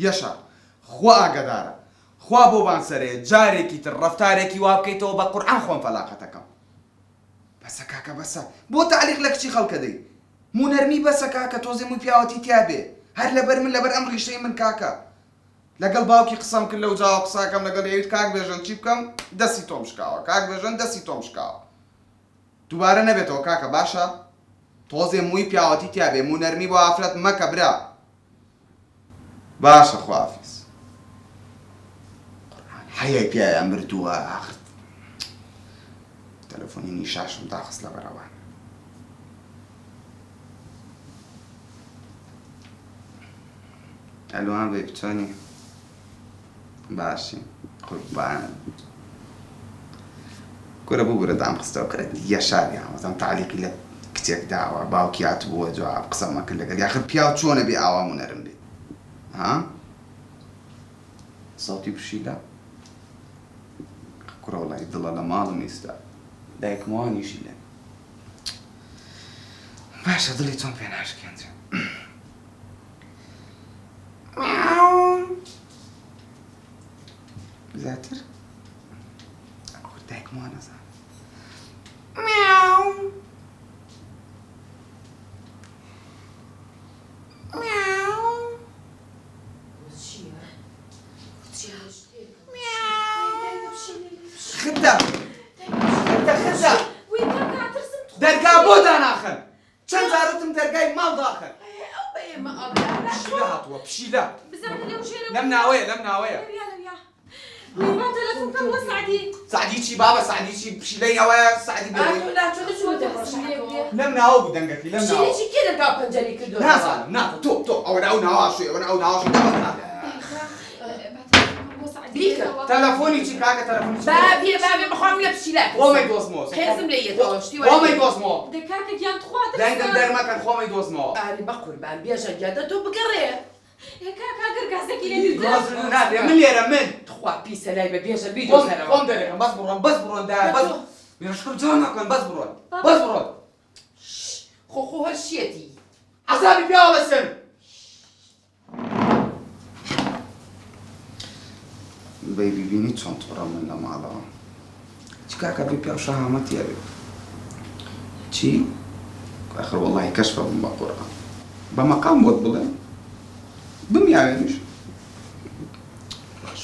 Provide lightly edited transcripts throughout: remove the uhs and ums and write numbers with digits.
یەشە خوا ئاگادارە خوا بۆ بانسەرێ جارێکی تر ڕەفتارێکی وا بکەیتەوە بە قورئان خۆم فەلاقەتەکەم. بەسە کاکە بەسە بۆ تاعلیق لە کچی خەڵکە دەی مونەرمی بەسە کاکە تۆزێ مووی پیاوەتی تیابێ هەر لەبەر من لەبەر ئەم ڕیشەی من کاکە لەگەڵ باوکی قسەم کرد لەو جاوە قساکەم لەگەڵ ئەویت کاک بێژن چی بکەم دەستی تۆم شکاوە کاک بێژن دەستی تۆم شکاوە دووبارە نەبێتەوە کاکە باشە تۆزێ مووی پیاوەتی تیابێ مونەرمی بۆ ئافرەت مەکە برا باشە خوافیز حەیەی پیایان بردووە ئاخر تەلەفۆنی نیشاشم داخست لە بەراوان ئەلوان بێ بچۆنی باشی قوربانە گورە بوو گورە دام خستەوە کرد یەشاری هەمەزەم تعلیقی لە کچێک داوە باوکی هاتبووە جواب قسەمە کرد لەگەڵ یاخر پیاو چۆنە بێ ئاوا مونەرم بێ ها ساوتی پشیلە کوڕە وەڵی دڵە لە ماڵم ئێستا دایکمەوانیشی لێ باشە دڵی چۆن پێ ناشکێنجێ زیاتر ئەوە دایکمەوان نەزانم خدە دەرگا بۆ داناخن چەند جارەتم دەرگای ماڵ داخن پشیلە هاتووە پشیلە لەم ناوەیە سعدی چی بابە سعدی چی پشیلەی ئەوەیە سعدی لەم ناوە بوو دەنگەکەی لەم ناوە نازانم ناتۆ تۆ ئەوە ئەو ناواشوی ئەوە ئەو ناواشی تەلەفۆنی چی کاکە تەلەفۆنی چی بابێ بخوام لە پشیلە خۆمەی دۆزمەوە خێزم لە یەتەوە شتی خۆمەی دۆزمەوە کاکە گیان تخوات دەنگم دەرمەکەن خۆمەی دۆزمەوە ئاری بە قوربان بێژە گیادە تۆ بگەڕێ کاکە گەرگازێکی لێ نادێ من لێرە من تخوا پیسە لای بە بێژە خۆم دەرێکم بەس بڕۆن دا بەس مێشکم جا ناکەن بەس بڕۆن خۆ هەر شێتی عەزابی پیاوە بەسن بەی بیبینی چۆن تووڕە من لە ماڵەوە چ کاکە بێ پیاو شەهامەتیە بێ چی؟ ئاخر وەڵڵاهی کەشفە بم بە قورئان بە مەقام بۆت بڵێم بمیاوێنش باش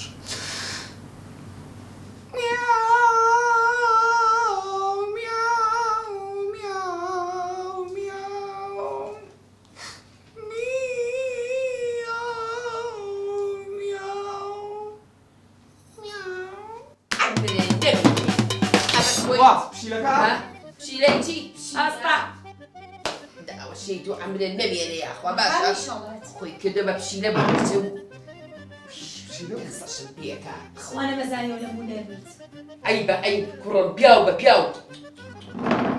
پشیلەی چی؟ ئاستا داوە شەی دوو عەمرێن نەبێنێ یاخوا باشە خۆی کردە بە پشیلە بۆ بچێ و قسەشم پێکە خوانە بەزانیەوە لە مونەرمیت ئەی بە ئەی کوڕۆ پیاو بە پیاو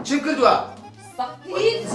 چیم کردووە؟ هیچ